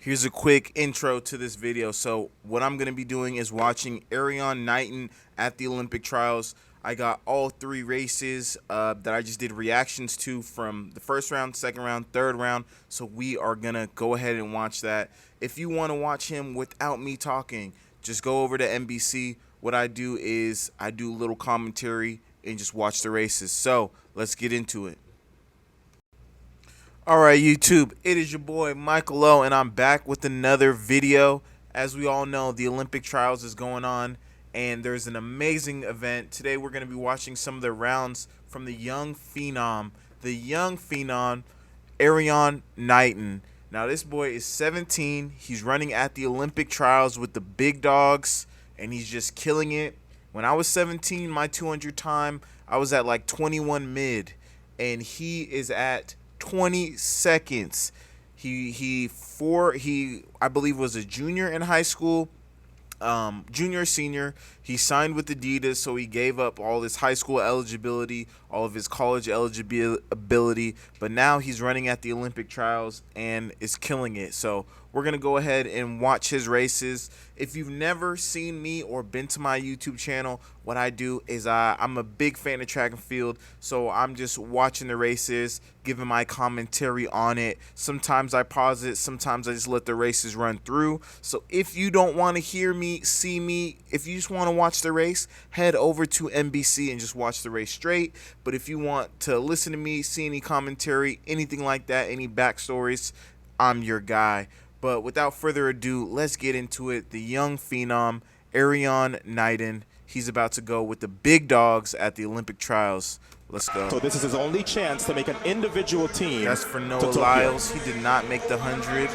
Here's a quick intro to this video. So what I'm going to be doing is watching Erriyon Knighton at the Olympic trials. I got all three races that I just did reactions to from the first round, second round, third round. So we are going to go ahead and watch that. If you want to watch him without me talking, just go over to NBC. What I do is I do a little commentary and just watch the races. So let's get into it. Alright YouTube, it is your boy Michael O, and I'm back with another video. As we all know, the Olympic trials is going on and there's an amazing event. Today we're going to be watching some of the rounds from the young phenom Erriyon Knighton. Now this boy is 17. He's running at the Olympic trials with the big dogs and he's just killing it. When I was 17, my 200 time, I was at like 21 mid, and he is at 20 seconds. He I believe was a junior in high school, junior senior. He signed with Adidas, so he gave up all his high school eligibility, all of his college eligibility, but now he's running at the Olympic trials and is killing it. So we're gonna go ahead and watch his races. If you've never seen me or been to my YouTube channel, what I do is I'm a big fan of track and field, so I'm just watching the races, giving my commentary on it. Sometimes I pause it, sometimes I just let the races run through. So if you don't want to hear me, see me, if you just want to watch the race, head over to NBC and just watch the race straight. But if you want to listen to me, see any commentary, anything like that, any backstories, I'm your guy. But without further ado, let's get into it. The young phenom, Erriyon Knighton. He's about to go with the big dogs at the Olympic trials. Let's go. So this is his only chance to make an individual team. That's for Noah Lyles. He did not make the 100.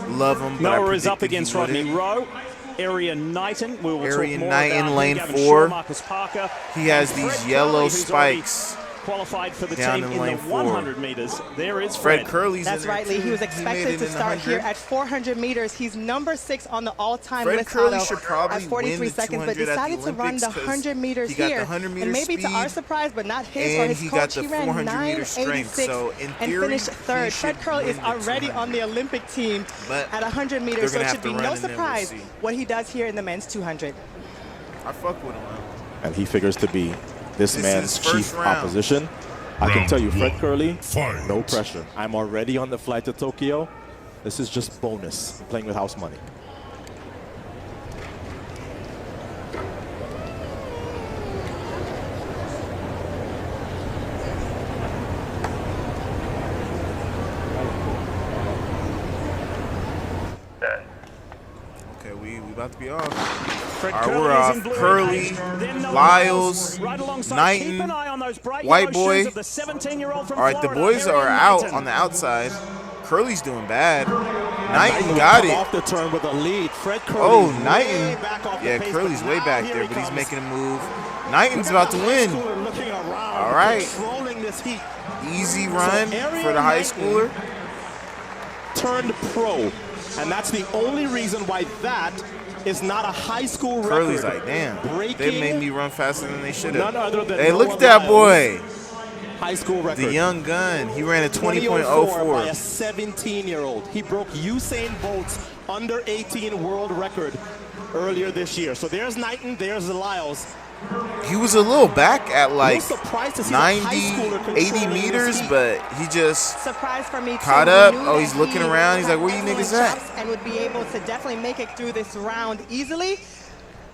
Love him, but Noah is up against Rodney Rowe. Erriyon Knighton. We will Erriyon talk more Knighton, about lane Gavin 4. Shaw, Marcus Parker. He has And these Fred yellow Curley, who's already spikes qualified for the down team in lane the 4. 100 meters. There is Fred Fred. Curley's That's in there right, Lee. too. He was made expected it to in the start 100. here at 400 meters. He's number 6 on the all-time Fred list Curley auto should probably at 43 win the seconds, but 200 at the decided to run the Olympics 100 meters he got the here. 100 meter And maybe to our speed, surprise, but not his or and his he coach, got the he ran 400 meter strength. 986 So in and theory, finished third. he Fred should Curley is win the already 200. on the Olympic team But at 100 they're meters, so gonna it have should to be run no and then we'll surprise see. what he does here in the men's 200. I fuck with him. And he figures to be this is man's his first chief round. opposition. I can tell you, Fred Curley, Fight. no pressure. I'm already on the flight to Tokyo. This is just bonus, playing with house money. Okay, we about to be off. Fred All right, Curley we're is off. in blue. Curley, Then Noah Lyles, right alongside. Knighton, Keep an eye on those bright White yellow boy. shoes of the 17-year-old from All right, the Florida, boys are Erriyon out Knighton. on the outside. Curly's doing bad. Knighton Knighton will got come it. off the turn with a lead. Fred Curley. Oh, way Knighton. back off the Yeah, pace, Curly's but way now back here there, he but he's comes. making a move. Knighton's about to win. Looking around, All right. controlling this heat. Easy run Erriyon for the high Knighton schooler. Turned pro, and that's the only reason why that is not a high school record. Curly's like, damn, they Breaking made me run faster than they should none have. other than Hey, look Noah at that boy. Lyles. High school record. The young gun. He ran a 20.04 by a 20.04. 17-year-old. He broke Usain Bolt's under 18 world record earlier this year. So there's Knighton, there's Lyles. He was a little back at like I'm surprised to see 90, a high schooler 80 controlling this meters, heat. but he just Surprise for me, too. Caught We up. knew Oh, that he's looking he around. He's had like, where you excellent niggas at? chops and would be able to definitely make it through this round easily.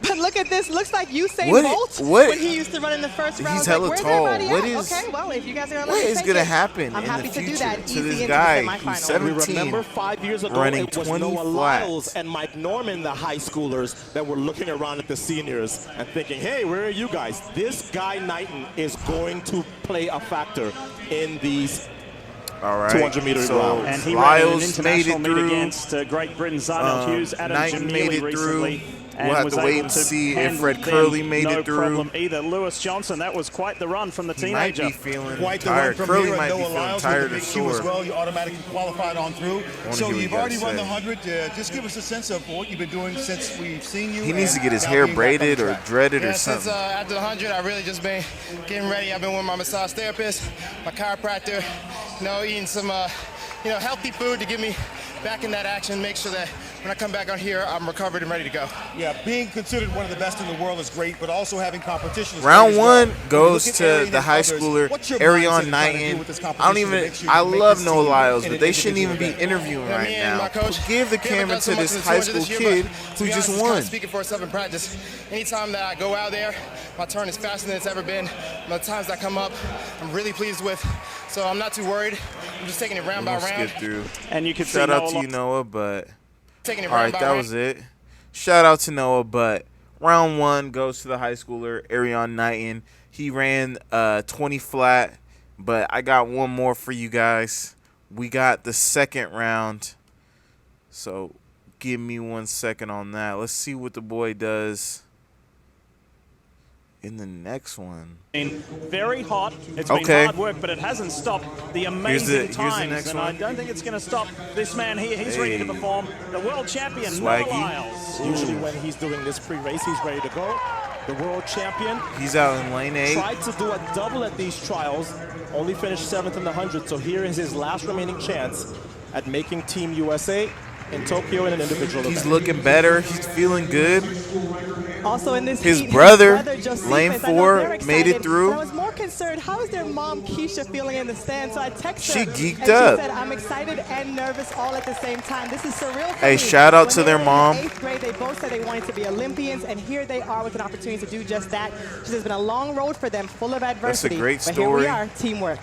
But look at this. Looks like Usain Bolt what- when he used to run in the first round. He's Like, hella where's tall. everybody What at? is- Okay, well, if you guys are gonna what let me is take gonna it, happen I'm in happy the to do future that to easy this into guy the who's semifinals. 17? We remember 5 years ago, running it was 20 Noah flat. Lyles and Mike Norman, the high schoolers, that were looking around at the seniors and thinking, hey, where are you guys? This guy, Knighton, is going to play a factor in these all right. 200 meter So round. And he ran an Lyles made international it meet through. against Great Britain's Arnold Hughes, Adam Knighton made Jamili it through. recently. We'll and have was to wait able and to see if handle Fred them Curley made no it through. problem either. Lewis Johnson, that was quite the run from the He might teenager. be feeling Quite the run tired. from Curly here, might and be Noah feeling Lyles tired with or the big Q as sore. well. You automatically qualified on through. So hear what you've you already gotta run the say. 100. Just give us a sense of what you've been doing since we've seen you. He needs to and get his now hair being back on the braided or track. dreaded Yeah, or since something. after the 100, I really just been getting ready. I've been with my massage therapist, my chiropractor, eating some, healthy food to give me back in that action, make sure that when I come back out here, I'm recovered and ready to go. Yeah, being considered one of the best in the world is great, but also having competition is Round great as well. one goes to the high schooler, Erriyon Knighton. I love Noah Lyles, but they shouldn't even be interviewing right now. Give the camera to this high school kid who just won. Speaking for itself in practice, anytime that I go out there, my turn is faster than it's ever been. The times that come up, I'm really pleased with. So I'm not too worried. I'm just taking it round by round. Skip through. And you can Shout see out to you, Noah, but taking it all round right, by that round. was it. Shout out to Noah, but round one goes to the high schooler, Erriyon Knighton. He ran 20 flat, but I got one more for you guys. We got the second round, so give me 1 second on that. Let's see what the boy does in the next one. Very hot. It's been hard work, but it hasn't stopped the amazing times. Next and one. I don't think it's going to stop this man here. He's ready to perform. The world champion, Noah Lyles. Usually when he's doing this pre-race, he's ready to go. The world champion. He's out in lane 8. Tried to do a double at these trials, only finished 7th in the 100. So here is his last remaining chance at making Team USA in Tokyo in an individual He's event. looking better. He's feeling good. Also in this His heat, brother, Josephus, lane I know 4, they're made it excited, through. but I was more concerned, how is their mom, Keisha, feeling in the stand? So I texted She her, geeked and up. she said, I'm excited and nervous all at the same time. This is surreal for Hey, me. shout out When to they their were mom. in 8th grade, they both said they wanted to be Olympians, and here they are with an opportunity to do just that. She says it's been a long road for them, full of adversity. great But here we story. are, teamwork.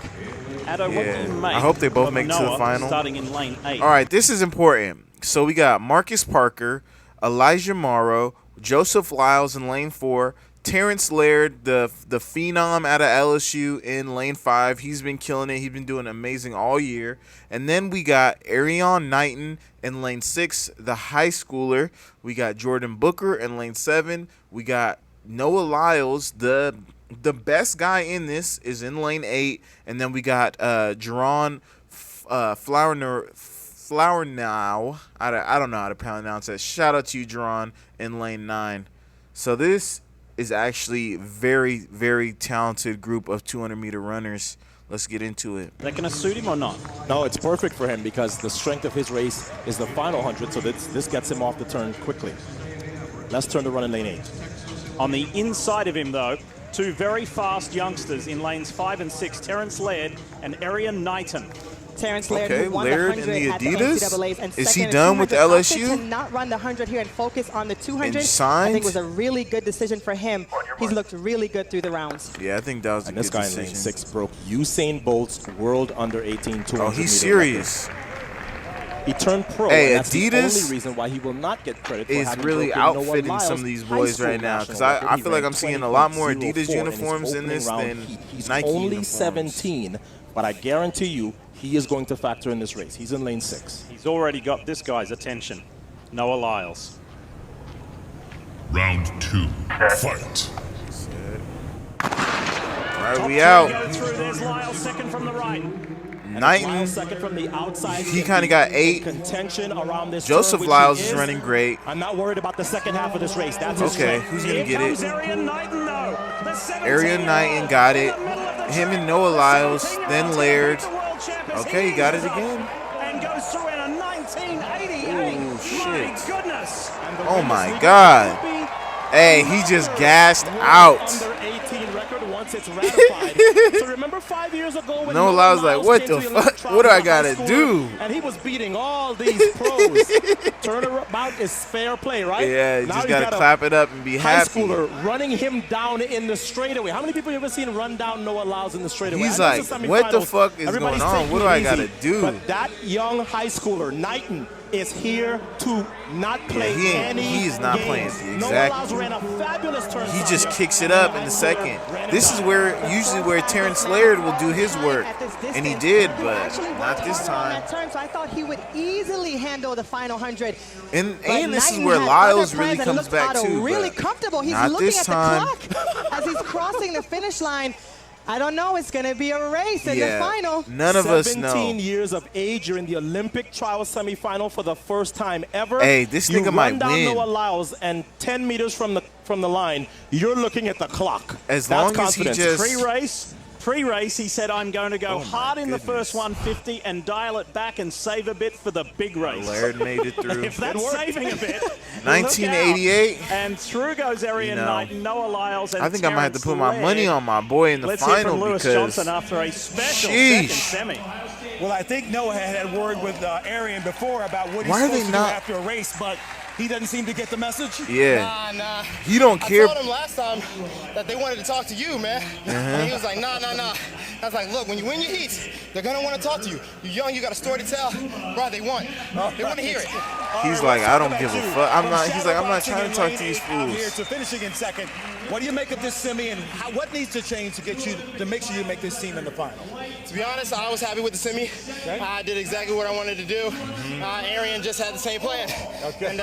Addo, what do you make I hope they both of make it to the Noah final. starting in lane 8? All right, this is important. So we got Marcus Parker, Elijah Morrow, Joseph Lyles in lane 4, Terrence Laird, the phenom out of LSU in lane 5. He's been killing it. He's been doing amazing all year. And then we got Erriyon Knighton in lane 6, the high schooler. We got Jordan Booker in lane 7. We got Noah Lyles, the best guy in this is in lane 8. And then we got Jerron Flowernow. I don't know how to pronounce that. Shout out to you, Jerron, in lane 9. So this is actually very, very talented group of 200-meter runners. Let's get into it. Is that going to suit him or not? No, it's perfect for him because the strength of his race is the final 100, so this gets him off the turn quickly. Let's turn to run in lane 8. On the inside of him, though, two very fast youngsters in lanes 5 and 6, Terrence Laird and Erriyon Knighton. Terrence Laird, Okay, who won Laird the in 100 the at the Adidas? NCAAs and Is he second in done with 200. LSU? Opted to not run the 100 here and focus on the 200. And signed? I think was a really good decision for him. He's looked really good through the rounds. Yeah, I think that was a And good this guy decision. in lane 6 broke Usain Bolt's world under 18 200 Oh, he's meter serious. record. He turned pro, Hey, and that's the Adidas only reason why he will not get credit for Is having really broken Noah outfitting Lyles' some of these high boys school right now, national 'cause I record. feel like He I'm seeing ran a lot more 20.04 Adidas in his uniforms in opening this round than heat. He's Nike only uniforms. 17, but I guarantee you he is going to factor in this race. He's in lane 6. He's already got this guy's attention, Noah Lyles. Round 2. Fight. All right, Top we three out. go through. There's Lyles second from the right. Knighton, Lyles second from the outside. he kind of got 8. Contention around this Joseph turn, which Lyles he is running great. I'm not worried about the second half of this race. That's his Okay, strength. who's going to Here get comes it? Erriyon Knighton, though. The 17-year-old Erriyon Knighton got it. in the middle of the Him track. and Noah Lyles, The 17-year-old then to Laird. beat the world champ as Okay, he got it eases again. up And goes through in a 1988. Ooh, My shit. goodness. Oh, my God. Hey, he just gassed out. Under 18 record once it's ratified. So remember 5 years ago when Noah Lyles like, what the fuck? What do I gotta do? And he was beating all these pros. Turnabout is fair play, right? Yeah, you Now just he's got to clap it up and be high happy. schooler running him down in the straightaway. How many people have you ever seen run down Noah Lyles in the straightaway? He's I know it's like, the what the semifinals. fuck is Everybody's going on? taking What do it I gotta easy. do? But that young high schooler, Knighton, is here to not play he is not playing, games. exactly. Noah Lyles ran a fabulous turn. He just kicks it up in the second. This is where usually where Terrence Laird will do his work, and he did, but not this time. So I thought he would easily handle the final 100. And But this is Knighton where had Lyles other really plans and comes looked back out too. really but comfortable. He's not looking this at time. the clock as he's crossing the finish line. I don't know. It's going to be a race in the final. None of us know. 17 years of age, you're in the Olympic trial semifinal for the first time ever. Hey, this you nigga might run down win. Noah Lyles, and 10 meters from the line, you're looking at the clock. As That's long as he confidence. just Pre-race, Pre-race, he said, I'm going to go hard in the first goodness. 150 and dial it back and save a bit for the big race. Laird made it through. If that's saving a bit, 1988. And through goes Erriyon Knighton, Noah Lyles, and I think I might have to Terrence put my Laird. money on my boy in the Let's hear final from Lewis because Johnson after a special Sheesh. second semi. Well, I think Noah had word with Erriyon before about what he's Why are supposed they to not- do after a race, but he doesn't seem to get the message. yeah, Nah. he don't care. I told him last time that they wanted to talk to you, man. And he was like, nah. I was like, look, when you win your heats, they're gonna want to talk to you. You're young, you got a story to tell. Bro, they want to hear it. He's like, I don't give a fuck. I'm not. He's like, I'm not trying to talk to these Out here fools. to finishing in second. What do you make of this semi, and what needs to change to get you to make sure you make this team in the final? To be honest, I was happy with the semi. I did exactly what I wanted to do. Erriyon just had the same plan. Okay. And,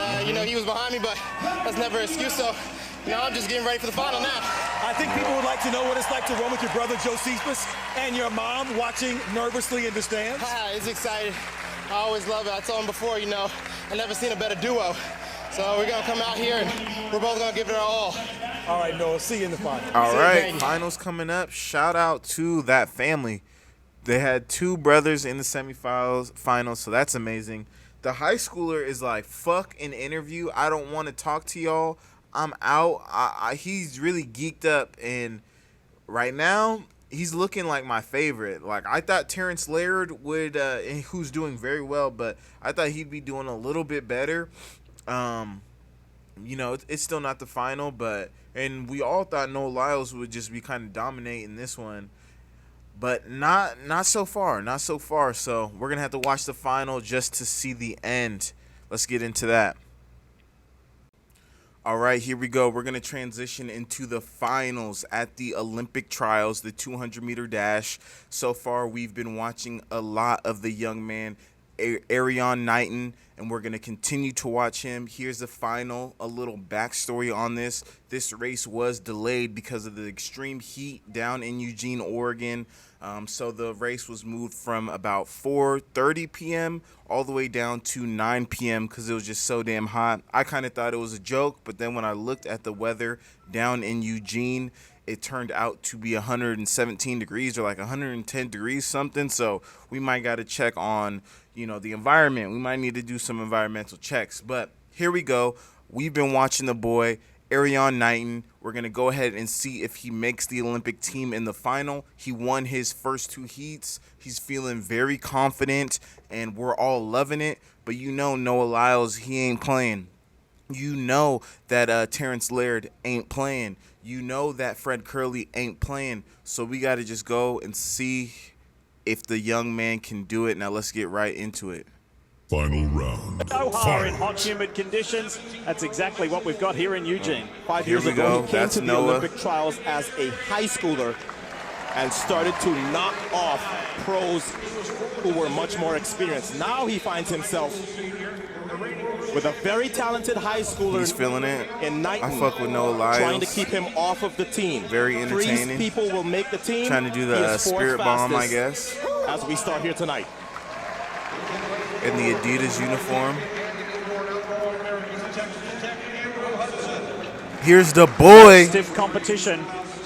he was behind me, but that's never an excuse. So, I'm just getting ready for the final now. I think people would like to know what it's like to run with your brother Josephus and your mom watching nervously in the stands. It's exciting. I always love it. I told him before, I never seen a better duo. So we're going to come out here and we're both going to give it our all. All right, Noah, see you in the final. All right, Thank you. finals coming up. Shout out to that family. They had two brothers in the semifinals, so that's amazing. The high schooler is like, fuck an interview. I don't want to talk to y'all. I'm out. He's really geeked up, and right now he's looking like my favorite. Like, I thought Terrence Laird would, who's doing very well, but I thought he'd be doing a little bit better. It's still not the final, and we all thought Noah Lyles would just be kind of dominating this one, but not so far, So we're gonna have to watch the final just to see the end. Let's get into that. All right, here we go. We're going to transition into the finals at the Olympic trials, the 200-meter dash. So far, we've been watching a lot of the young man, Erriyon Knighton, and we're going to continue to watch him. Here's the final, a little backstory on this. This race was delayed because of the extreme heat down in Eugene, Oregon. So the race was moved from about 4:30 p.m. all the way down to 9 p.m. because it was just so damn hot. I kind of thought it was a joke, but then when I looked at the weather down in Eugene, it turned out to be 117 degrees or like 110 degrees something. So we might got to check on, the environment. We might need to do some environmental checks. But here we go. We've been watching the boy, Erriyon Knighton. We're going to go ahead and see if he makes the Olympic team in the final. He won his first two heats. He's feeling very confident, and we're all loving it. But Noah Lyles, he ain't playing. That Terrence Laird ain't playing. That Fred Curley ain't playing. So we got to just go and see if the young man can do it. Now let's get right into it. Final round. Doha in hot, humid conditions. That's exactly what we've got here in Eugene. 5 Here years we ago, go. he came That's to the Noah. Olympic trials as a high schooler and started to knock off pros who were much more experienced. Now he finds himself with a very talented high schooler. He's feeling it. In Knighton, I fuck with Noah Lyles. trying to keep him off of the team. Very entertaining. 3 people will make the team. Trying to do He the is fourth spirit bomb, I fastest guess. as we start here tonight. In the Adidas uniform. Here's the boy. Stiff competition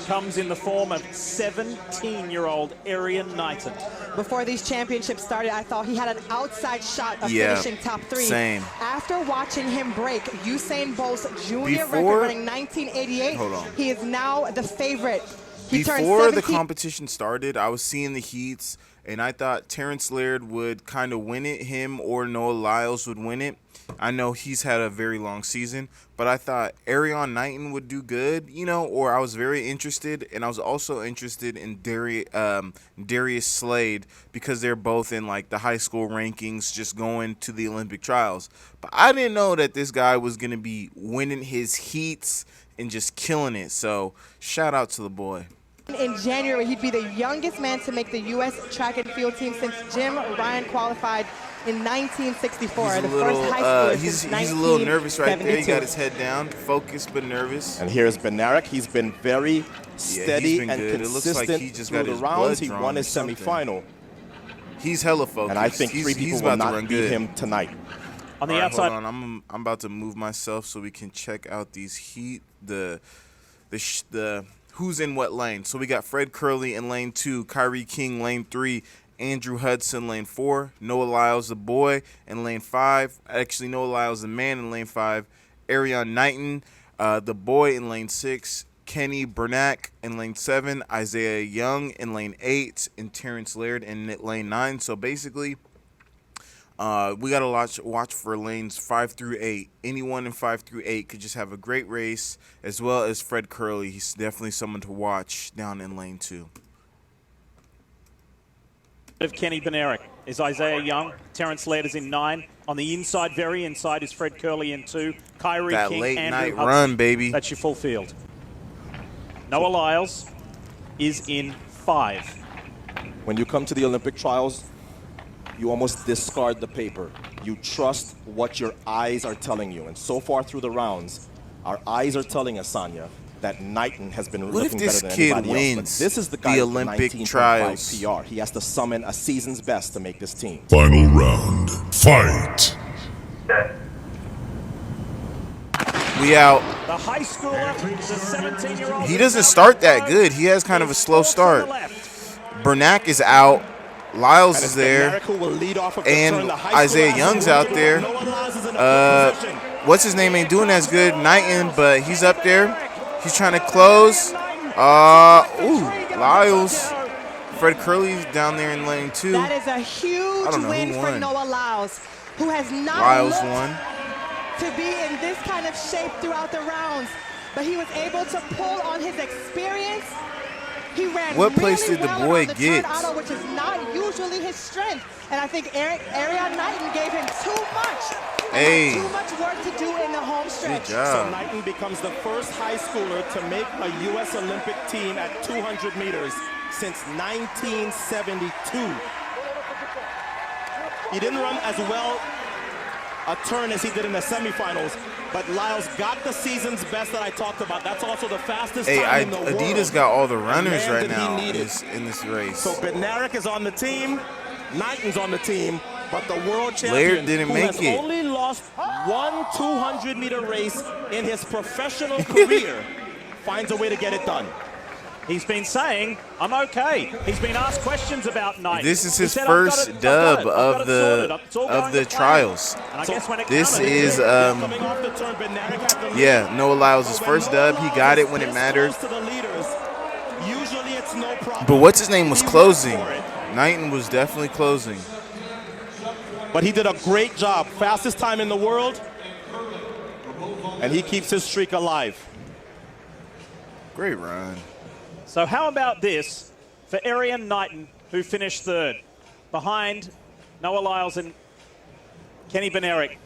comes in the form of 17-year-old Erriyon Knighton. Before these championships started, I thought he had an outside shot of Yeah, finishing top 3. same. After watching him break Usain Bolt's junior record Before- running 1988, Hold on. he is now the favorite. He turned Before the 17 competition started, I was seeing the heats, and I thought Terrence Laird would kind of win it, him or Noah Lyles would win it. I know he's had a very long season, but I thought Erriyon Knighton would do good, or I was very interested, and I was also interested in Darius Slade because they're both in like the high school rankings just going to the Olympic trials. But I didn't know that this guy was going to be winning his heats and just killing it. So shout out to the boy. In January, he'd be the youngest man to make the U.S. track and field team since Jim Ryan qualified in 1964. He's a the little, first high schooler he's since a little nervous right there. He 1972. got his head down, focused but nervous. And here's Benarek. He's been very steady been and good. It looks like consistent he just through got the his rounds. blood He drawn won or his something. semifinal. He's hella focused. And I think he's 3 people he's will about to not run beat good. him tonight. On the All right, outside, hold on. I'm about to move myself so we can check out these heat. The who's in what lane. So we got Fred Curley in lane 2, Kyrie King lane 3, Andrew Hudson lane 4, Noah Lyles the boy in lane 5. Actually, Noah Lyles the man in lane 5, Erriyon Knighton the boy in lane 6, Kenny Bernack in lane 7, Isaiah Young in lane 8, and Terrence Laird in lane 9. So basically, we got to watch for lanes 5 through 8. Anyone in 5 through 8 could just have a great race, as well as Fred Curley. He's definitely someone to watch down in lane 2. Of Kenny Benerick is Isaiah Young. Terrence Laird is in 9. On the inside, very inside, is Fred Curley in 2. Kyrie That King, late Andrew night Hudson. run, baby. That's your full field. Noah Lyles is in 5. When you come to the Olympic trials, you almost discard the paper. You trust what your eyes are telling you. And so far through the rounds, our eyes are telling us, Sonia, that Knighton has been looking better than anybody else. But this is the guy with Olympic 19.5 trials. PR. He has to summon a season's best to make this team. Final round. Fight. We out. The high schooler, the 17-year-old. He doesn't start that good. He has kind of a slow start. Bernack is out. Lyles is there. And Isaiah Young's out there. What's his name ain't doing as good. Knighton, but he's up there. He's trying to close. Lyles. Fred Curley's down there in lane 2. That is a huge win for Noah Lyles, who has not won. To be in this kind of shape throughout the rounds, but he was able to pull on his experience. He ran What place did the boy get? Auto, which is not usually his strength, and I think Erriyon Knighton gave him too much. Hey. Too much work to do in the home stretch. Good job. So Knighton becomes the first high schooler to make a U.S. Olympic team at 200 meters since 1972. He didn't run as well a turn as he did in the semifinals, but Lyles got the season's best that I talked about. That's also the fastest time in the world. Adidas got all the runners right now in this race. So Bednarik is on the team, Knighton's on the team, but the world champion Laird didn't who make has it. only lost one 200-meter race in his professional career finds a way to get it done. He's been saying, I'm okay. He's been asked questions about Knighton. This is his first dub of the trials. This is Noah Lyles' first dub. He got it when it mattered. But what's his name was closing. Knighton was definitely closing. But he did a great job. Fastest time in the world. And he keeps his streak alive. Great run. So how about this for Erriyon Knighton, who finished 3rd, behind Noah Lyles and Kenny Benerick.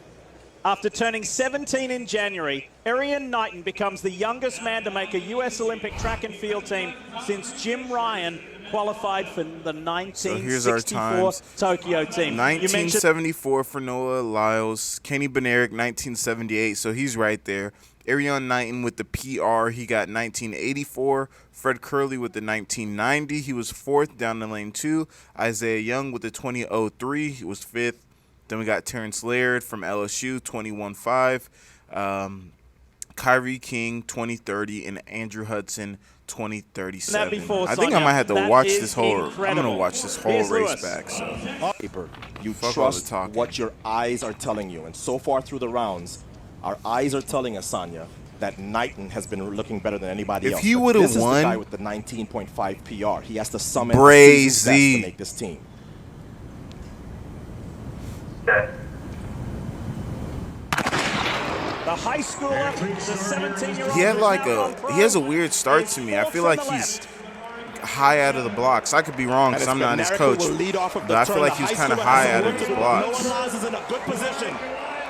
After turning 17 in January, Erriyon Knighton becomes the youngest man to make a U.S. Olympic track and field team since Jim Ryan qualified for the 1964 Tokyo team. 1974 for Noah Lyles, Kenny Benerick 1978, so he's right there. Erriyon Knighton with the PR, he got 1984. Fred Curley with the 1990, he was 4th down in lane 2. Isaiah Young with the 2003, he was 5th. Then we got Terrence Laird from LSU, 21.5. Kyrie King, 2030, and Andrew Hudson, 2037. I think I might have to watch this whole. I'm gonna watch this whole race back. So you trust what your eyes are telling you, and so far through the rounds, our eyes are telling us, Sonia, that Knighton has been looking better than anybody else. If he would have won, this is the guy with the 19.5 PR. He has to summon Brazy best to make this team. The high schooler, the 17-year-old. He has a weird start to me. I feel like he's high out of the blocks. I could be wrong because I'm not his coach, but I feel like he was kind of high out of his blocks.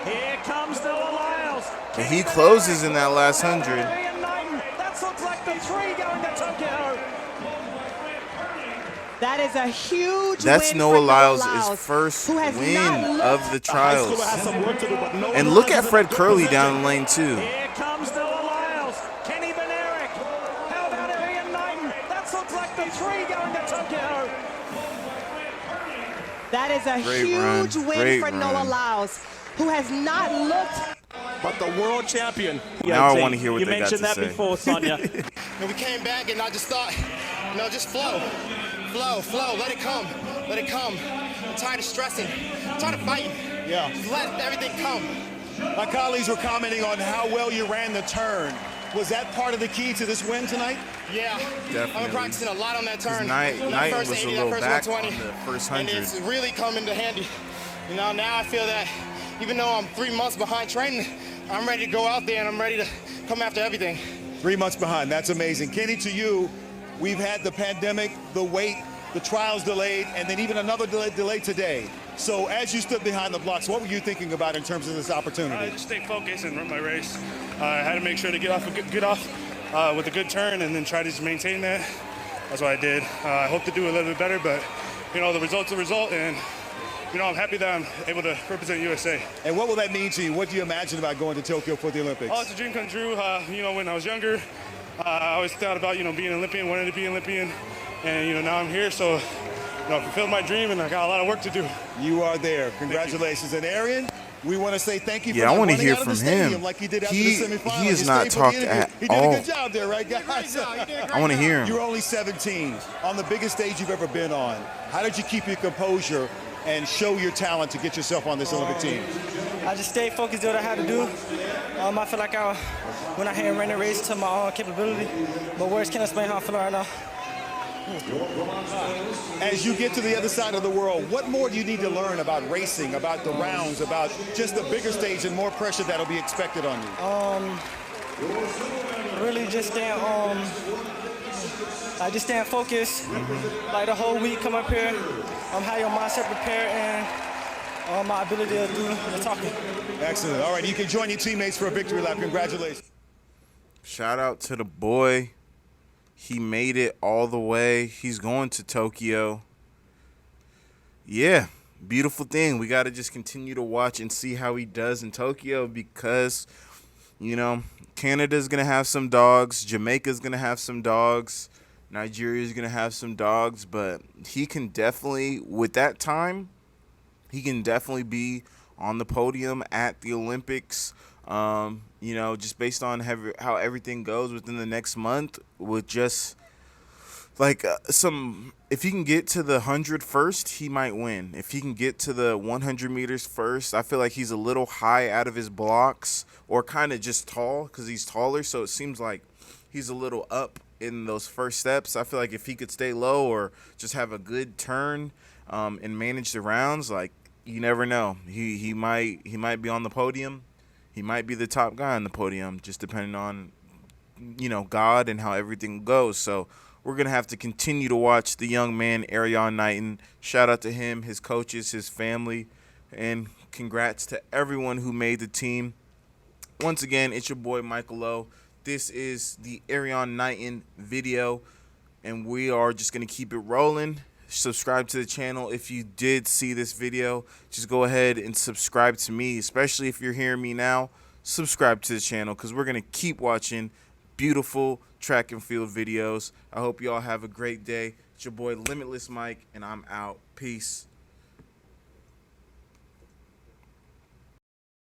Here comes Noah Lyles. And he closes in that last 100. That looks like the 3 going to Tokyo. That is a huge That's win Noah for Lyles' first win of the trials. And look at Fred Curley down in lane 2. Here comes Noah Lyles. Kenny Benerick. How about Erriyon Knighton? That looks like the 3 going to Tokyo. That is a huge win for Noah Lyles, who has not looked but the world champion. Now I want to hear what you they got to mentioned that say. before, Sonia. And we came back, and I just thought, just flow. Flow, let it come. I'm tired of stressing. I'm tired of fighting. Yeah. Just let everything come. My colleagues were commenting on how well you ran the turn. Was that part of the key to this win tonight? Yeah, Definitely. I've been practicing a lot on that turn. Knighton that first was a 80, little that first back 120, on the first and 100. it's really come into handy. Now I feel that even though I'm 3 months behind training, I'm ready to go out there and I'm ready to come after everything. 3 months behind. That's amazing. Kenny, to you, we've had the pandemic, the wait, the trials delayed, and then even another delay today. So as you stood behind the blocks, what were you thinking about in terms of this opportunity? I just stayed focused and run my race. I had to make sure to get off with a good turn and then try to just maintain that. That's what I did. I hope to do a little bit better, but the result's a result, and I'm happy that I'm able to represent USA. And what will that mean to you? What do you imagine about going to Tokyo for the Olympics? Oh, it's a dream come true. When I was younger, I always thought about being an Olympian, wanted to be an Olympian, and now I'm here, so I fulfilled my dream, and I got a lot of work to do. You are there. Congratulations. And Erriyon, we want to say thank you for I want to running hear out of from the stadium him. like you did after He the semifinal. has You not stayed for the talked interview. at He did all. a good job there, right, guys? I want to hear him. You're only 17 on the biggest stage you've ever been on. How did you keep your composure and show your talent to get yourself on this Olympic team? I just stayed focused, did what I had to do. I feel like I went out here and ran the race to my own capability. But words can't explain how I feel right now. As you get to the other side of the world, what more do you need to learn about racing, about the rounds, about just the bigger stage and more pressure that'll be expected on you? Really just staying focused. Like the whole week, come up here, have your mindset prepared and my ability to do the talking. Excellent. All right, you can join your teammates for a victory lap. Congratulations. Shout out to the boy. He made it all the way. He's going to Tokyo. Yeah, beautiful thing. We got to just continue to watch and see how he does in Tokyo because, Canada's going to have some dogs. Jamaica's going to have some dogs. Nigeria's going to have some dogs. But he can definitely, with that time, he can definitely be on the podium at the Olympics. Just based on how everything goes within the next month with just if he can get to the 100 first, he might win. If he can get to the 100 meters first, I feel like he's a little high out of his blocks or kind of just tall because he's taller. So it seems like he's a little up in those first steps. I feel like if he could stay low or just have a good turn and manage the rounds, you never know. He might be on the podium. He might be the top guy on the podium, just depending on, God and how everything goes. So we're going to have to continue to watch the young man, Erriyon Knighton. Shout out to him, his coaches, his family, and congrats to everyone who made the team. Once again, it's your boy, Michael O. This is the Erriyon Knighton video, and we are just going to keep it rolling. Subscribe to the channel. If you did see this video, just go ahead and subscribe to me, especially if you're hearing me now. Subscribe to the channel because we're going to keep watching beautiful track and field videos. I hope you all have a great day. It's your boy Limitless Mike, and I'm out. Peace.